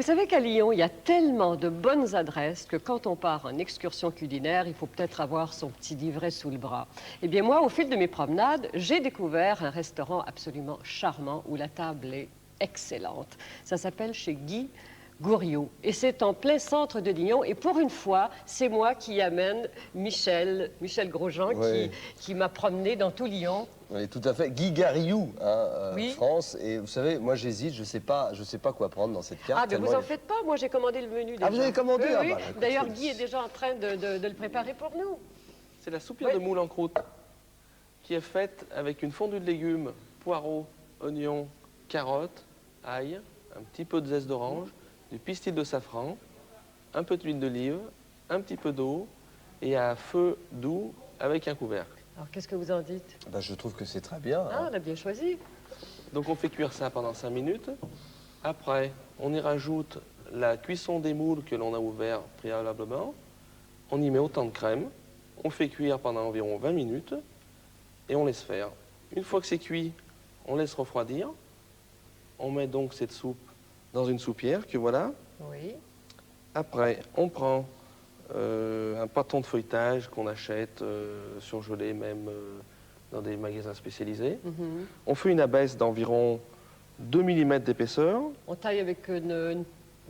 savez qu'à Lyon, il y a tellement de bonnes adresses que quand on part en excursion culinaire, il faut peut-être avoir son petit livret sous le bras. Eh bien, moi, au fil de mes promenades, j'ai découvert un restaurant absolument charmant où la table est excellente. Ça s'appelle chez Guy Gouriot. Et c'est en plein centre de Lyon. Et pour une fois, c'est moi qui amène Michel Grosjean, Oui. qui m'a promené dans tout Lyon. Oui, tout à fait. Guy Gariou, hein, Oui. France. Et vous savez, moi j'hésite, je sais pas quoi prendre dans cette carte. Ah, mais vous en faites pas, moi j'ai commandé le menu déjà. Ah, vous avez commandé? Oui, Ah, oui. bah, écoutez, D'ailleurs, Guy est déjà en train de le préparer pour nous. C'est la soupière de moule en croûte qui est faite avec une fondue de légumes, poireaux, oignons, carottes, ail, un petit peu de zeste d'orange, du pistil de safran, un peu d'huile d'olive, un petit peu d'eau et à feu doux avec un couvercle. Alors, qu'est-ce que vous en dites? Bah, je trouve que c'est très bien. Ah, Hein. on a bien choisi. Donc on fait cuire ça pendant 5 minutes. Après, on y rajoute la cuisson des moules que l'on a ouvert préalablement. On y met autant de crème. On fait cuire pendant environ 20 minutes et on laisse faire. Une fois que c'est cuit, on laisse refroidir. On met donc cette soupe dans une soupière que voilà. Oui. Après, on prend un pâton de feuilletage qu'on achète surgelé même dans des magasins spécialisés. On fait une abaisse d'environ 2 mm d'épaisseur. On taille avec une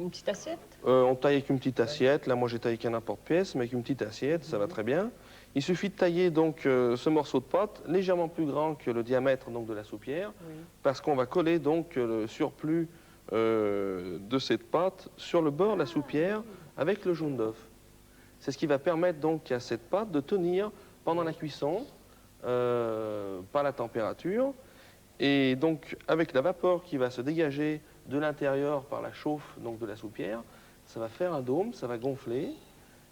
petite assiette? On taille avec une petite assiette. Là, moi, j'ai taillé qu'un importe-pièce, mais avec une petite assiette, ça va très bien. Il suffit de tailler donc ce morceau de pâte légèrement plus grand que le diamètre donc, de la soupière, parce qu'on va coller donc le surplus de cette pâte sur le bord de la soupière avec le jaune d'œuf. C'est ce qui va permettre donc à cette pâte de tenir pendant la cuisson par la température. Et donc, avec la vapeur qui va se dégager de l'intérieur par la chauffe donc, de la soupière, ça va faire un dôme, ça va gonfler.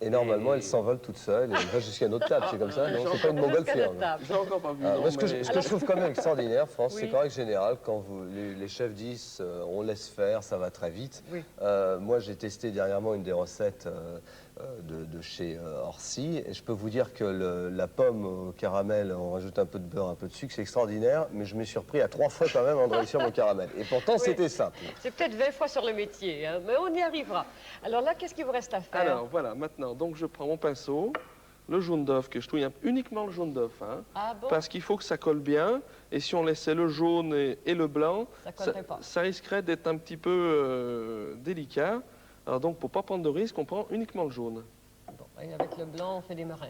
Et normalement, elle s'envole toute seule et elle va jusqu'à notre table, c'est comme ça? Non, c'est pas une montgolfière. J'ai encore pas vu. Ah, non, moi, ce que mais- je trouve quand même extraordinaire, France, Oui. c'est qu'en règle générale, quand les chefs disent on laisse faire, ça va très vite. Oui. Moi, j'ai testé dernièrement une des recettes de chez Orsi, et je peux vous dire que la pomme au caramel, on rajoute un peu de beurre, un peu de sucre, c'est extraordinaire, mais je m'ai surpris à 3 fois quand même en réussir mon caramel. Et pourtant, c'était simple. C'est peut-être 20 fois sur le métier, hein, mais on y arrivera. Alors là, qu'est-ce qu'il vous reste à faire? Alors voilà, maintenant, donc je prends mon pinceau, le jaune d'œuf, que je touille uniquement le jaune d'œuf, hein, Ah bon? parce qu'il faut que ça colle bien. Et si on laissait le jaune et le blanc, Ça collerait pas. ça risquerait d'être un petit peu délicat. Alors donc, pour ne pas prendre de risque, on prend uniquement le jaune. Bon, et avec le blanc, on fait des meringues.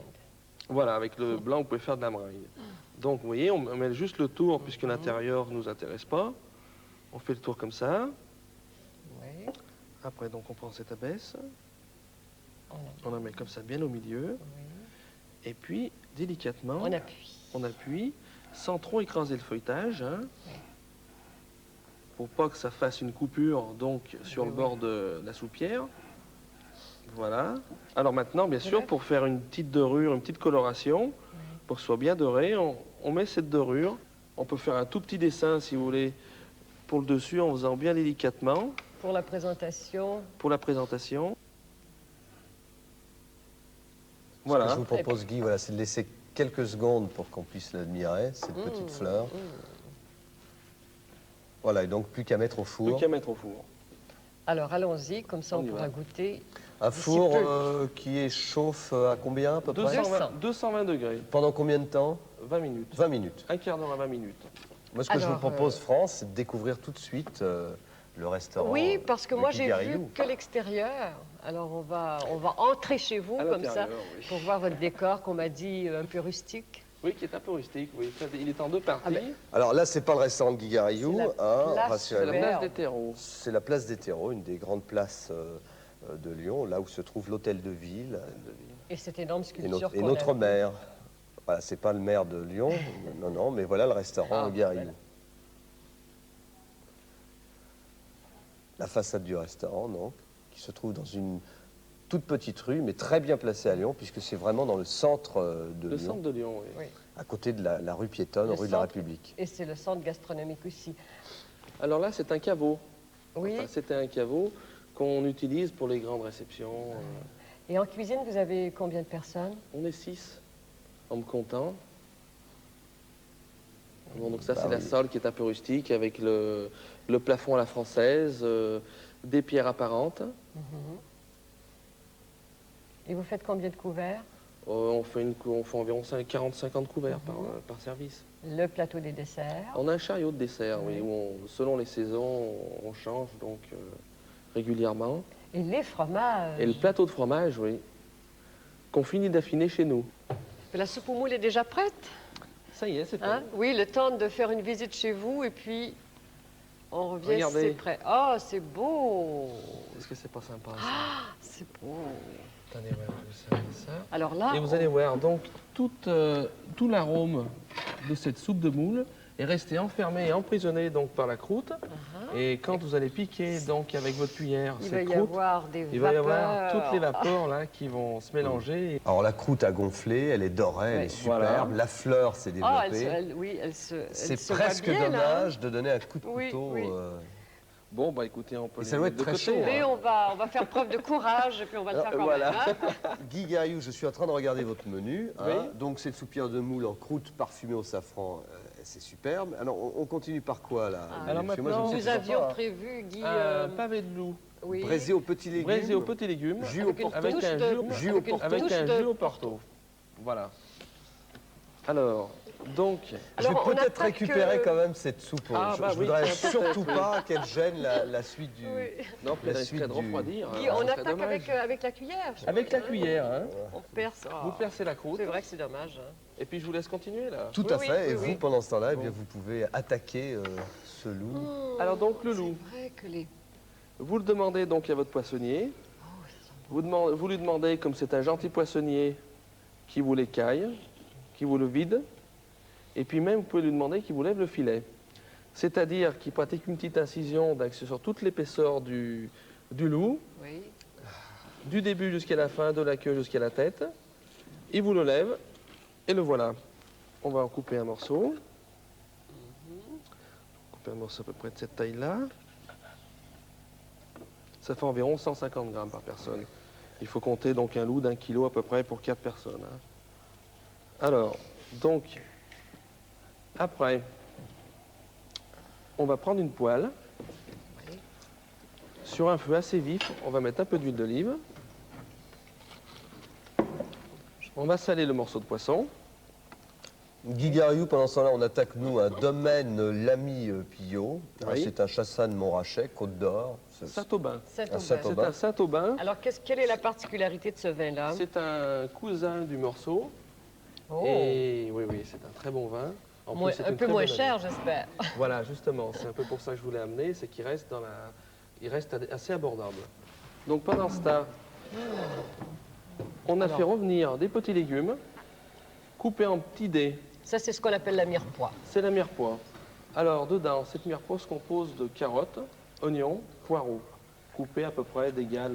Voilà, avec le blanc, vous pouvez faire de la meringue. Donc, vous voyez, on met juste le tour, puisque l'intérieur ne nous intéresse pas. On fait le tour comme ça. Oui. Après, donc, on prend cette abaisse. On, On la met comme ça, bien au milieu. oui. Et puis, délicatement, On appuie. sans trop écraser le feuilletage, hein, pour pas que ça fasse une coupure donc sur le bord de la soupière. Voilà. Alors maintenant, bien sûr, pour faire une petite dorure, une petite coloration, pour que ce soit bien doré, on met cette dorure. On peut faire un tout petit dessin, si vous voulez, pour le dessus, en faisant bien délicatement, Pour la présentation. pour la présentation. Ce que je Voilà. vous propose, Guy, voilà, c'est de laisser quelques secondes pour qu'on puisse l'admirer, cette petite fleur. Voilà, et donc plus qu'à mettre au Plus four. qu'à mettre au four. Alors allons-y, comme ça on y pourra va. goûter. Un four peu. qui est chauffe à combien à peu près? 220 degrés, Pendant combien de temps? 20 minutes. 20 minutes. Un quart d'heure à 20 minutes. Moi, ce que je vous Alors, propose, France, c'est de découvrir tout de suite le restaurant. Oui, parce que de moi Guy j'ai vu Gariou. que l'extérieur. Alors on va entrer chez vous À comme ça l'intérieur, oui. pour voir votre décor qu'on m'a dit un peu rustique. Oui, qui est un peu rustique. Oui. Il est en deux parties. Ah ben, Alors là, c'est pas le restaurant de Guy Gariou, C'est la hein, place C'est la rassurez-vous. Superbe. place des terreaux. C'est la place des terreaux, une des grandes places de Lyon, là où se trouve l'hôtel de ville et cette énorme et sculpture notre, et qu'on notre a maire. Voilà, c'est pas le maire de Lyon, non, non, mais voilà le restaurant Ah, Guy Gariou. voilà. La façade du restaurant, donc, qui se trouve dans une toute petite rue, mais très bien placée à Lyon, puisque c'est vraiment dans le centre de Le Lyon, centre de Lyon, oui. Oui. à côté de la rue piétonne, Le rue de la centre. République. Et c'est le centre gastronomique aussi. Alors là, c'est un caveau. Oui. Enfin, c'était un caveau qu'on utilise pour les grandes réceptions. Et en cuisine, vous avez combien de personnes? On est 6, en me comptant. Bon, donc ça, Bah c'est la oui. salle qui est un peu rustique, avec le plafond à la française, des pierres apparentes. Et vous faites combien de couverts? On fait environ 40-50 couverts par service. Le plateau des desserts. On a un chariot de dessert, oui, où selon les saisons, on change donc régulièrement. Et les fromages. Et le plateau de fromage, oui, qu'on finit d'affiner chez nous. La soupe aux moules est déjà prête? Ça y est, c'est Hein? prêt. Oui, le temps de faire une visite chez vous et puis on revient, Regardez. c'est prêt. Oh, c'est beau! Est-ce que c'est pas sympa ça? C'est beau. Attendez, ouais, je vais vous servir ça. Alors là, Et vous allez voir, donc tout l'arôme de cette soupe de moule est resté enfermé et emprisonné donc par la croûte. Et quand vous allez piquer donc avec votre cuillère il va cette y croûte, avoir des il va y avoir vapeurs. toutes les vapeurs là qui vont se mélanger. Alors la croûte a gonflé, elle est dorée, elle Ouais. est superbe. Voilà. La fleur s'est Ah, développée. oui, elle se C'est voit presque bien, là. dommage de donner un coup de Oui, couteau. oui. Bon, bah écoutez, on peut Et les ça doit mettre être de très côté, chaud, Mais hein. on va faire preuve de courage et puis on va le faire quand Voilà. même. hein. Guy Gariou, je suis en train de regarder votre menu. Hein. Oui. Donc cette soupière de moule en croûte parfumée au safran, c'est superbe. Alors on continue par quoi là Alors Parce que moi, je maintenant, ne sais Nous toujours avions pas. prévu, Guy. Un pavé de loup, Oui. Braisé aux petits légumes. braisé aux petits légumes, Jus au Avec une porto. avec touche un de- jus, Jus au porto. avec touche un de jus au porto. Voilà. Alors, donc, Je vais Alors, on peut-être attaque, récupérer quand même cette soupe. Ah, je bah je oui, voudrais tiens, surtout peut-être, pas qu'elle gêne la suite du. Oui. non, puis La elle risquerait suite de du- refroidir. Guy, hein, on ce serait attaque dommage. avec la cuillère. je Avec la pense, hein. cuillère, hein. On perce. Vous percez la croûte, C'est vrai que c'est dommage. hein. et puis je vous laisse continuer là. Tout Oui, à oui, fait. oui, Et oui. vous, pendant ce temps-là, eh bien, Bon. vous pouvez attaquer ce loup. Alors donc le loup, C'est vrai que les. vous le demandez donc à votre poissonnier. Vous lui demandez, comme c'est un gentil poissonnier, qui vous l'écaille, qui vous le vide, et puis même vous pouvez lui demander qu'il vous lève le filet. C'est-à-dire qu'il pratique une petite incision sur toute l'épaisseur du loup, Oui. du début jusqu'à la fin, de la queue jusqu'à la tête. Il vous le lève, et le voilà. On va en couper un morceau. Couper un morceau à peu près de cette taille-là. Ça fait environ 150 grammes par personne. Il faut compter donc un loup d'1 kilo à peu près pour 4 personnes. hein. Alors, donc, après, on va prendre une poêle. Sur un feu assez vif, on va mettre un peu d'huile d'olive. On va saler le morceau de poisson. Guy Gariou, pendant ce temps-là, on attaque, nous, un domaine l'ami Pillot. Oui. C'est un chassin de Montrachet, Côte d'Or. Saint-Aubin. Saint-Aubin. Saint-Aubin. C'est un Saint-Aubin. Alors, quelle est la particularité de ce vin-là? C'est un cousin du morceau. Oh. Et oui, oui, c'est un très bon vin. En plus, c'est Un une peu très moins bonne cher, année. j'espère. Voilà, justement, c'est un peu pour ça que je voulais amener, c'est qu'il reste il reste assez abordable. Donc pendant ce temps, on a fait revenir des petits légumes coupés en petits dés. Ça, c'est ce qu'on appelle la mirepoix. C'est la mirepoix. Alors dedans, cette mirepoix se compose de carottes, oignons, poireaux, coupés à peu près d'égal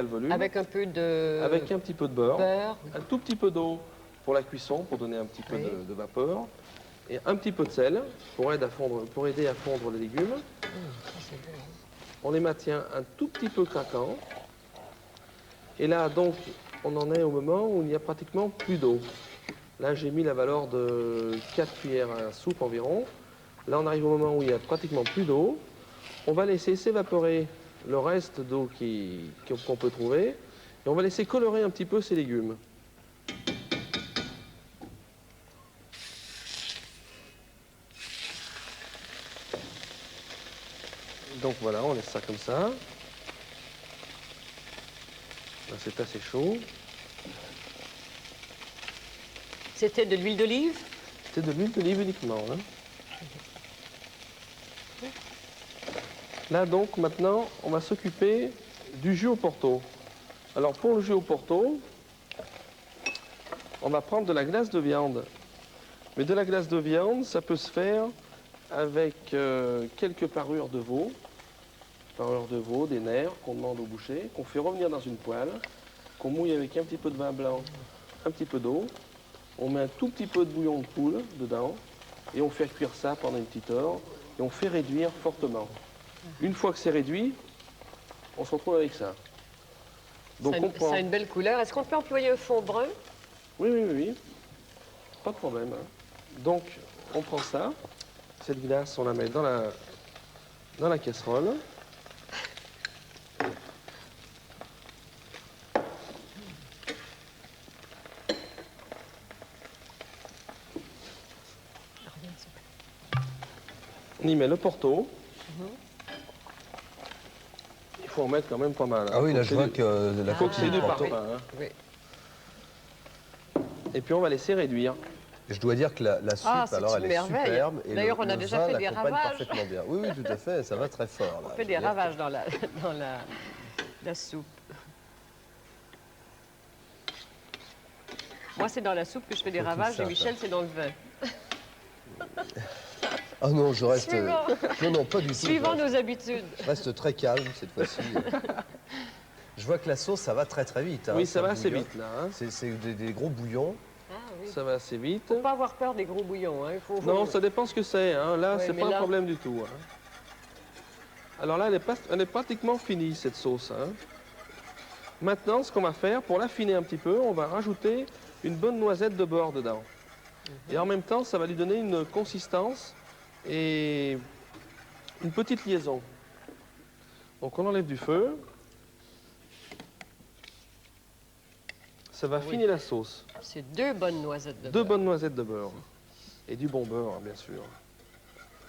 volume, Avec un peu de avec un petit peu de beurre, beurre. un tout petit peu d'eau pour la cuisson, pour donner un petit peu Oui. de vapeur, et un petit peu de sel pour aider à fondre les légumes. On les maintient un tout petit peu craquants. Et là, donc, on en est au moment où il n'y a pratiquement plus d'eau. Là, j'ai mis la valeur de 4 cuillères à soupe environ. Là, on arrive au moment où il n'y a pratiquement plus d'eau. On va laisser s'évaporer le reste d'eau qu'on peut trouver. Et on va laisser colorer un petit peu ces légumes. Donc voilà, on laisse ça comme ça. Là, c'est assez chaud. C'était de l'huile d'olive. C'est de l'huile d'olive uniquement. hein. Là, donc, maintenant, on va s'occuper du jus au porto. Alors, pour le jus au porto, on va prendre de la glace de viande. Mais de la glace de viande, ça peut se faire avec quelques parures de veau. Parures de veau, des nerfs qu'on demande au boucher, qu'on fait revenir dans une poêle, qu'on mouille avec un petit peu de vin blanc, un petit peu d'eau. On met un tout petit peu de bouillon de poule dedans et on fait cuire ça pendant une petite heure et on fait réduire fortement. Une fois que c'est réduit, on se retrouve avec ça. Donc on prend... Ça a une belle couleur. Est-ce qu'on peut employer un fond brun? Oui, oui, oui, oui. Pas de problème. hein. Donc on prend ça, cette glace, on la met dans la casserole. On y met le porto. Il faut en mettre quand même pas mal. Hein. Ah oui, là Faut je vois que la faut que c'est coquille du du porto. parfum. Hein. Oui. Et puis on va laisser réduire. Je dois dire que la soupe, Ah, c'est alors, une elle est merveille. superbe. Et D'ailleurs, on a le déjà vin fait des l'accompagne ravages. parfaitement bien. Oui, oui, tout à fait, ça va très fort. Là. On fait Je des veux dire ravages dans la soupe. Moi, c'est dans la soupe que je fais des Faut tout ravages ça, et Michel, c'est dans le vin. Ah non, je reste... Suivant. Non, non, pas du tout. Suivant nos habitudes. Je reste très calme cette fois-ci. Je vois que la sauce, ça va très très vite. Hein, Oui, ça va assez bouillonne. vite là. Hein. C'est des gros bouillons. Ah oui. Ça va assez vite. Faut pas avoir peur des gros bouillons. Hein. Il faut... Non, ça dépend ce que c'est. Hein. Là, Ouais, c'est mais pas là- un problème du tout. Hein. Alors là, elle est pratiquement finie, cette sauce. Hein. Maintenant, ce qu'on va faire, pour l'affiner un petit peu, on va rajouter une bonne noisette de beurre dedans. Et en même temps, ça va lui donner une consistance et une petite liaison. Donc on enlève du feu. Ça va affiner la sauce. C'est 2 bonnes noisettes de Deux beurre. bonnes noisettes de beurre. Et du bon beurre, hein, bien sûr.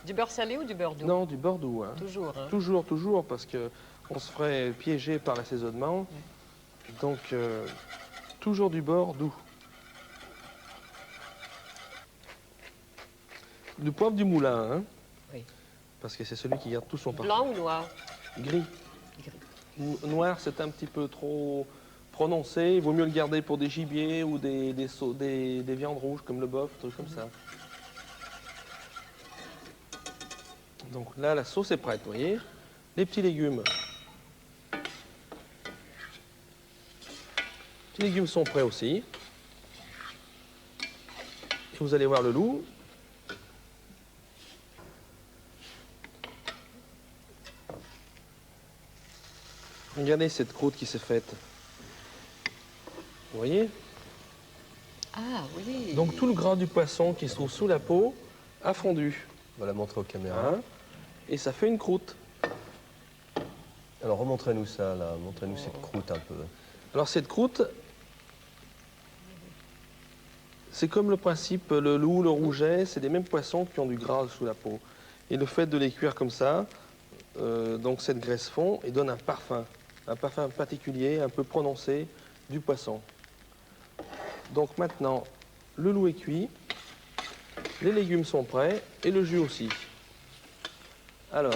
Du beurre salé ou du beurre doux? Non, du beurre doux. Hein. Toujours. Hein. Toujours, toujours, parce que on se ferait piéger par l'assaisonnement. Donc, toujours du beurre doux. Du poivre du moulin, hein. Oui. Parce que c'est celui qui garde tout son parfum. Blanc ou noir? Gris. Noir, c'est un petit peu trop prononcé. Il vaut mieux le garder pour des gibiers ou des viandes rouges comme le bœuf, trucs comme ça. Donc là, la sauce est prête, vous voyez. Les petits légumes. Les légumes sont prêts aussi. Et vous allez voir le loup. Regardez cette croûte qui s'est faite. Vous voyez? Ah oui. Donc tout le gras du poisson qui se trouve sous la peau a fondu. On va la montrer aux caméras. Hein, et ça fait une croûte. Alors remontrez-nous ça, là. Montrez-nous cette croûte un peu. Alors cette croûte, c'est comme le principe, le loup, le rouget, c'est des mêmes poissons qui ont du gras sous la peau. Et le fait de les cuire comme ça, donc cette graisse fond et donne un parfum particulier, un peu prononcé du poisson. Donc maintenant, le loup est cuit, les légumes sont prêts et le jus aussi. Alors,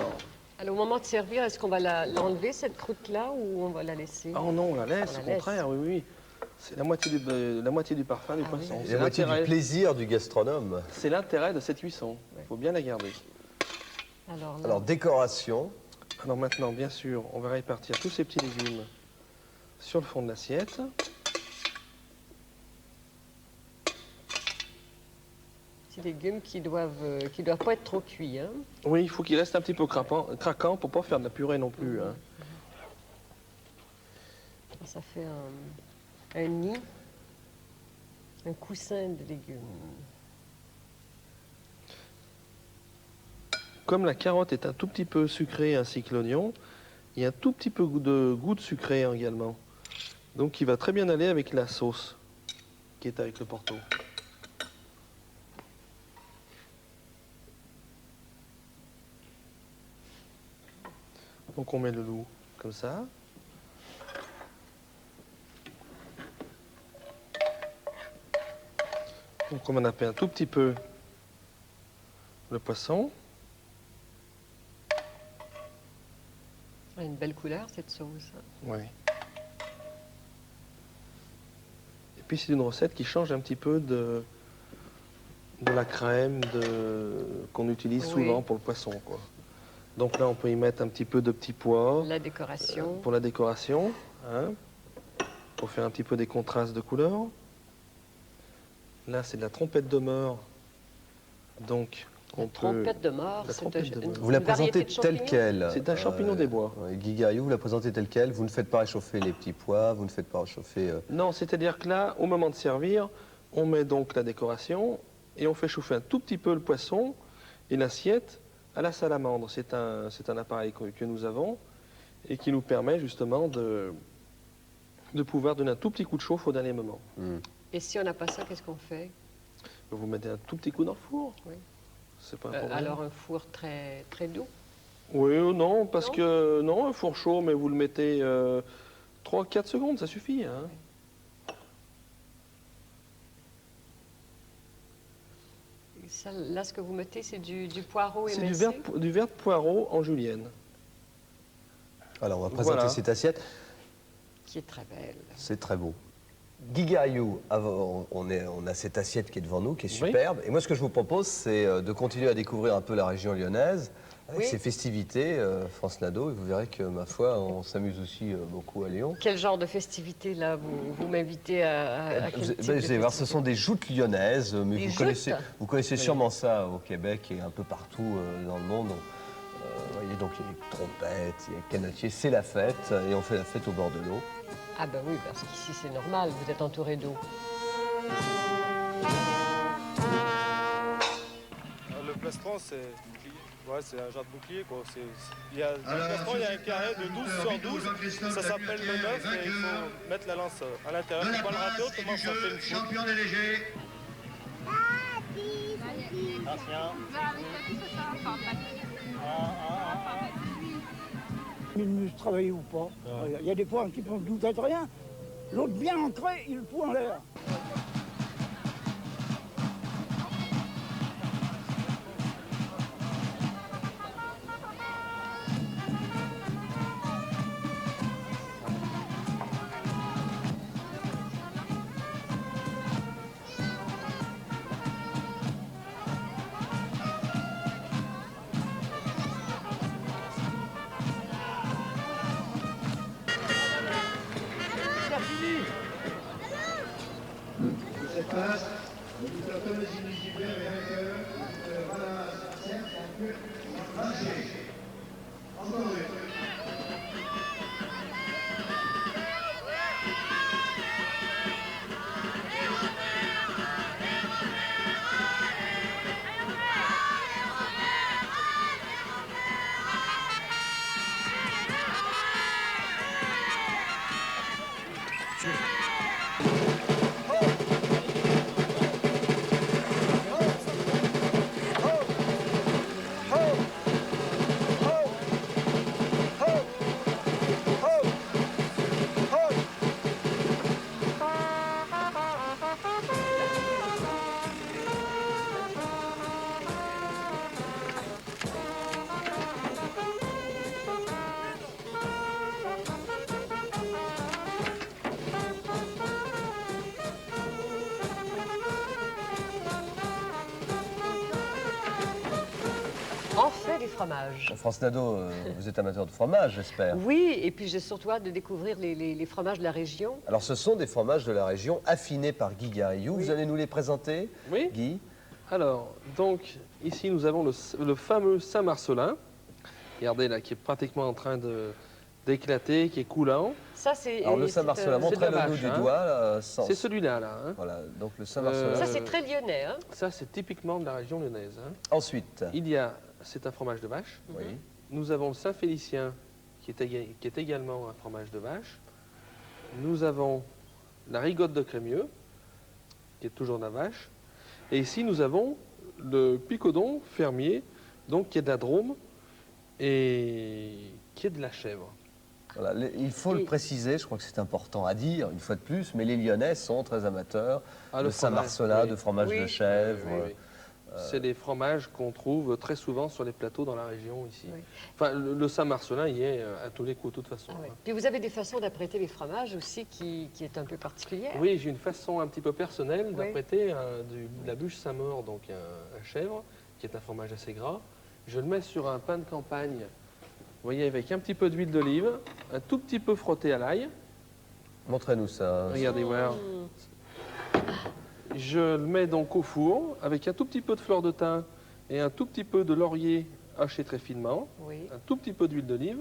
Alors, au moment de servir, est-ce qu'on va l'enlever, cette croûte-là, ou on va la laisser? oh non, on la laisse, On au la contraire, oui, oui. C'est la moitié du parfum du Ah oui. poisson. Et C'est la moitié du l'intérêt- plaisir du gastronome. C'est l'intérêt de cette cuisson. Il faut bien la garder. Alors, là, Alors décoration. Alors maintenant, bien sûr, on va répartir tous ces petits légumes sur le fond de l'assiette. petits légumes qui doivent pas être trop cuits. Hein. Oui, il faut qu'il reste un petit peu craquant pour pas faire de la purée non plus. Hein. Ça fait un nid, un coussin de légumes. Comme la carotte est un tout petit peu sucrée ainsi que l'oignon, il y a un tout petit peu de goût de sucré également. Donc il va très bien aller avec la sauce qui est avec le porto. Donc on met le loup comme ça. Donc on va napper un tout petit peu le poisson. Elle a une belle couleur, cette sauce. Oui. Et puis c'est une recette qui change un petit peu de la crème qu'on utilise Oui. souvent pour le poisson, quoi. Donc là, on peut y mettre un petit peu de petits pois La décoration. pour la décoration, hein, pour faire un petit peu des contrastes de couleurs. Là, c'est de la trompette de mort. Donc, on peut... Trompette de mort, La c'est trompette de mort. Vous la une variété présentez de telle champignons. quelle. C'est un champignon des bois. Guy Gariou, vous la présentez telle quelle. Vous ne faites pas réchauffer les petits pois, vous ne faites pas réchauffer... Non, c'est-à-dire que là, au moment de servir, on met donc la décoration et on fait chauffer un tout petit peu le poisson et l'assiette à la salamandre. C'est un appareil que nous avons et qui nous permet justement de pouvoir donner un tout petit coup de chauffe au dernier moment. Et si on n'a pas ça, qu'est-ce qu'on fait? Vous mettez un tout petit coup dans le four. Oui. C'est pas un problème. Alors un four très, très doux? Oui ou non, parce Non? que non, un four chaud, mais vous le mettez 3-4 secondes, ça suffit. Hein. Ça, là, ce que vous mettez, c'est du poireau C'est émincé? du vert de poireau en julienne. Alors, on va présenter Voilà. cette assiette. Qui est très belle. C'est très beau. Guy Gariou, on a cette assiette qui est devant nous, qui est Oui. superbe. Et moi, ce que je vous propose, c'est de continuer à découvrir un peu la région lyonnaise, avec Oui. ses festivités, France Nadeau. Et vous verrez que, ma foi, on s'amuse aussi beaucoup à Lyon. Quel genre de festivité, là, vous m'invitez à quel Vous type de allez voir, ce festivité? sont des joutes lyonnaises, mais Des vous connaissez Oui. sûrement ça au Québec et un peu partout dans le monde. Vous voyez, donc il y a les trompettes, il y a les canatiers, c'est la fête, et on fait la fête au bord de l'eau. Ah ben oui, parce qu'ici, c'est normal, vous êtes entouré d'eau. Le plastron, c'est un genre de bouclier. Quoi. Dans le plastron, il y a un carré de 12 sur 12. Ça s'appelle le 9 et il faut mettre la lance à l'intérieur. Il ne faut pas le rater, autrement ça fait une faute. Champion des légers. Il travaille ou pas. Il y a des fois qui ne doutent de rien. L'autre bien ancré, il le fout en l'air. On fait des fromages. France Nadeau, vous êtes amateur de fromage, j'espère. Oui, et puis j'ai surtout hâte de découvrir les fromages de la région. Alors, ce sont des fromages de la région affinés par Guy Gariou. Oui. Vous allez nous les présenter, Oui. Guy? Alors, donc, ici, nous avons le fameux Saint-Marcelin. Regardez là, qui est pratiquement en train d'éclater, qui est coulant. Ça, c'est... Alors, le c'est, Saint-Marcelin, c'est de la montrez-le nous vache, du hein. doigt. Là, C'est celui-là, là. Hein. Voilà, donc le Saint-Marcelin. Ça, c'est très lyonnais, hein? Ça, c'est typiquement de la région lyonnaise. Hein. Ensuite, C'est un fromage de vache. oui. Nous avons le Saint-Félicien, qui est également un fromage de vache. Nous avons la rigotte de Crémieux, qui est toujours de la vache. Et ici, nous avons le picodon fermier, donc qui est de la Drôme et qui est de la chèvre. Voilà, il faut le préciser, je crois que c'est important à dire, une fois de plus, mais les Lyonnais sont très amateurs Ah, de le fromage, Saint-Marcelin, oui. de fromage Oui. de chèvre. Oui, oui. C'est des fromages qu'on trouve très souvent sur les plateaux dans la région ici. Oui. Enfin, le Saint-Marcelin y est à tous les coups, de toute façon. Ah ouais. hein. Puis vous avez des façons d'apprêter les fromages aussi qui est un peu particulière. Oui, j'ai une façon un petit peu personnelle Oui. d'apprêter de la bûche Saint-Maur, donc un chèvre, qui est un fromage assez gras. Je le mets sur un pain de campagne, vous voyez, avec un petit peu d'huile d'olive, un tout petit peu frotté à l'ail. Montrez-nous ça. Regardez, voilà. Je le mets donc au four avec un tout petit peu de fleur de thym et un tout petit peu de laurier haché très finement, Oui. un tout petit peu d'huile d'olive.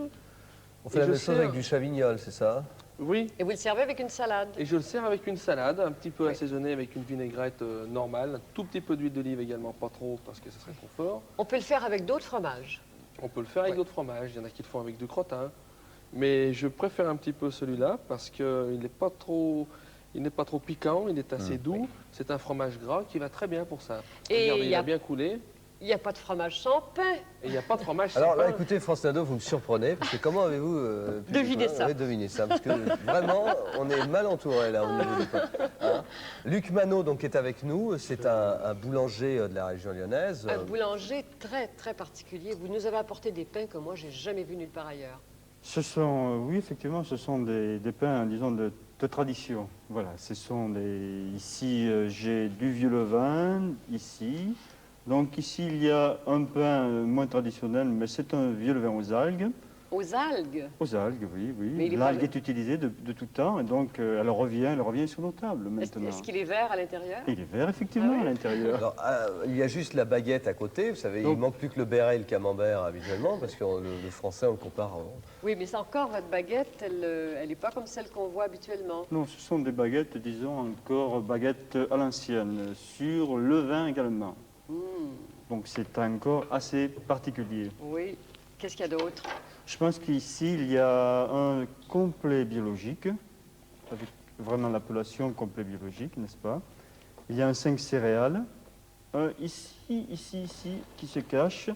On fait Et la je même chose sers- avec du chavignol, c'est ça? Oui, Et vous le servez avec une salade. et je le sers avec une salade, un petit peu Oui. assaisonnée avec une vinaigrette normale, un tout petit peu d'huile d'olive également, pas trop parce que ce serait trop fort. On peut le faire avec d'autres fromages. On peut le faire avec Oui. d'autres fromages, il y en a qui le font avec du crottin, mais je préfère un petit peu celui-là parce qu'il n'est pas trop piquant, il est assez doux. C'est un fromage gras qui va très bien pour ça. Et Regardez, il il y a- a bien coulé. Il n'y a pas de fromage sans pain. Et il n'y a pas de fromage sans Alors là, pain. écoutez, France Nadeau, vous me surprenez, parce que comment avez-vous pu Deviné ça. Ouais, deviné ça, parce que vraiment, on est mal entouré là au niveau du pain. Hein. Luc Manot, donc, est avec nous. C'est un boulanger de la région lyonnaise. Un boulanger très, très particulier. Vous nous avez apporté des pains que moi, j'ai jamais vus nulle part ailleurs. Ce sont, oui, effectivement, ce sont des pains, disons, de tradition. Voilà, ce sont des... Ici, j'ai du vieux levain, ici. Donc ici, il y a un pain moins traditionnel, mais c'est un vieux levain aux algues. Aux algues. Aux algues, oui, Mais oui. il est pas L'algue est utilisée de tout temps, et donc elle revient sur nos tables maintenant. Est-ce qu'il est vert à l'intérieur? Il est vert, effectivement, Ah oui. à l'intérieur. Alors, il y a juste la baguette à côté, vous savez, Donc- il manque plus que le béret et le camembert habituellement, parce que le français, on le compare. Oui, mais c'est encore votre baguette, elle n'est pas comme celle qu'on voit habituellement. Non, ce sont des baguettes, disons, encore baguettes à l'ancienne, sur levain également. Donc c'est encore assez particulier. Oui. Qu'est-ce qu'il y a d'autre? Je pense qu'ici, il y a un complet biologique, avec vraiment l'appellation complet biologique, n'est-ce pas? Il y a un 5 céréales. Ici, qui se cache,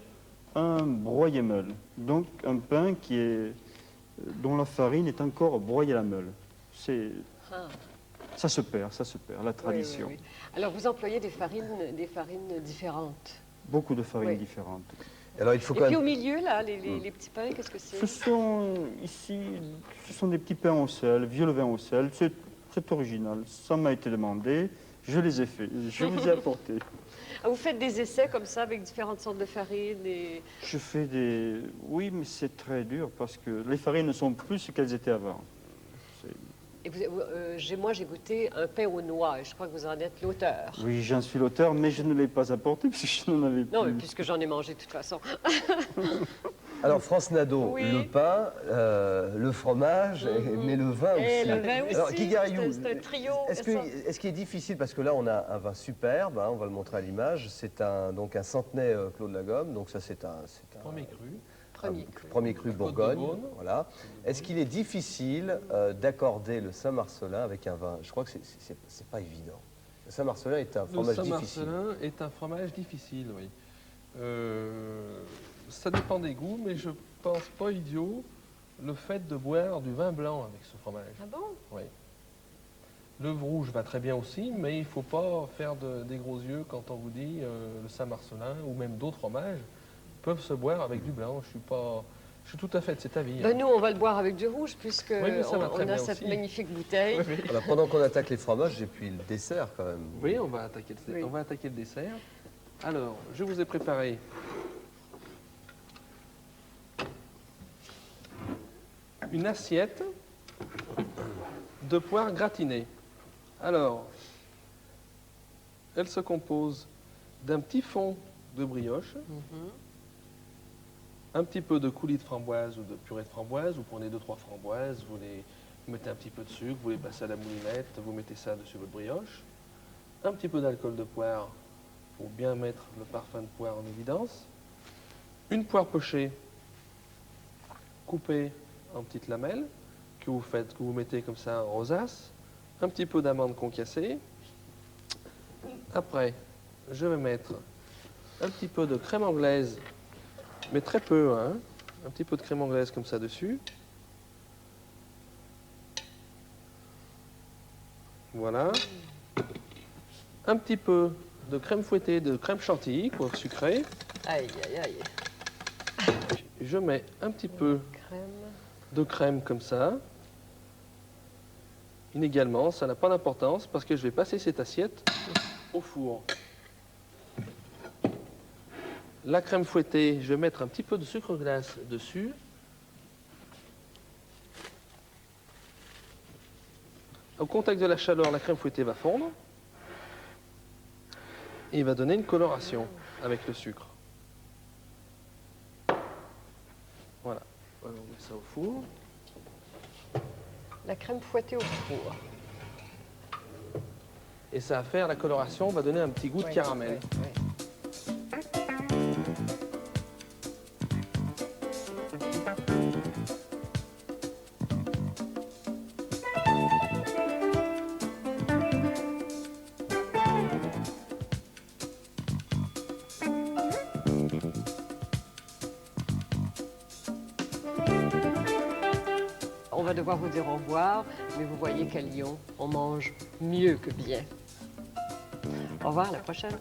un broyé meule. Donc un pain dont la farine est encore broyée à la meule. Ah. Ça se perd, la Oui, tradition. oui, oui. Alors, vous employez des farines différentes. Beaucoup de farines Oui. différentes. Alors, il faut Et quand puis même. au milieu, là, les petits pains, qu'est-ce que c'est? Ce sont des petits pains au sel, vieux levain au sel. C'est original. Ça m'a été demandé. Je les ai faits. Je vous ai apporté. Ah, vous faites des essais comme ça avec différentes sortes de farines et... Je fais des... Oui, mais c'est très dur parce que les farines ne sont plus ce qu'elles étaient avant. Moi, j'ai goûté un pain aux noix et je crois que vous en êtes l'auteur. Oui, j'en suis l'auteur, mais je ne l'ai pas apporté parce que je n'en avais plus. Non, mais puisque j'en ai mangé de toute façon. Alors, France Nadeau, Oui. le pain, le fromage, mais le vin aussi. Et le vin aussi, Alors, Kigariou, c'est un trio. est-ce qu'il est difficile, parce que là, on a un vin superbe, hein, on va le montrer à l'image, c'est donc un Centenay Clos de la Gomme, donc ça, c'est un Premier cru. premier cru Bourgogne. Côte de Beaune. Voilà. Est-ce qu'il est difficile d'accorder le Saint-Marcelin avec un vin? Je crois que c'est pas évident. Le Saint-Marcelin est un Le fromage difficile. Saint-Marcelin est un fromage difficile, oui. Ça dépend des goûts, mais je pense pas idiot le fait de boire du vin blanc avec ce fromage. Ah bon? Oui. Le rouge va très bien aussi, mais il ne faut pas faire des gros yeux quand on vous dit le Saint-Marcelin ou même d'autres fromages peuvent se boire avec du blanc. Je suis tout à fait de cet avis. Ben, nous, on va le boire avec du rouge puisque mais ça va on très a bien cette aussi. magnifique bouteille. Alors, pendant qu'on attaque les fromages, j'ai puis le dessert quand même. Oui, on va attaquer Oui. on va attaquer le dessert. Alors, je vous ai préparé une assiette de poires gratinées. Alors, elle se compose d'un petit fond de brioche, un petit peu de coulis de framboise ou de purée de framboise. Vous prenez 2-3 framboises, vous les mettez un petit peu de sucre, vous les passez à la moulinette, vous mettez ça dessus votre brioche. Un petit peu d'alcool de poire pour bien mettre le parfum de poire en évidence. Une poire pochée coupée en petites lamelles que vous mettez comme ça en rosace. Un petit peu d'amande concassée. Après, je vais mettre un petit peu de crème anglaise, mais très peu, hein. Un petit peu de crème anglaise comme ça dessus. Voilà. Un petit peu de crème fouettée, de crème chantilly, quoi, sucrée. Aïe, aïe, aïe. Je mets un petit peu Crème. de crème comme ça. Inégalement, ça n'a pas d'importance parce que je vais passer cette assiette au four. La crème fouettée, je vais mettre un petit peu de sucre glace dessus. Au contact de la chaleur, la crème fouettée va fondre et il va donner une coloration avec le sucre. Voilà, on met ça au four. La crème fouettée au four. Et ça va faire la coloration, va donner un petit goût de caramel. va devoir vous dire au revoir, mais vous voyez qu'à Lyon, on mange mieux que bien. Au revoir, à la prochaine.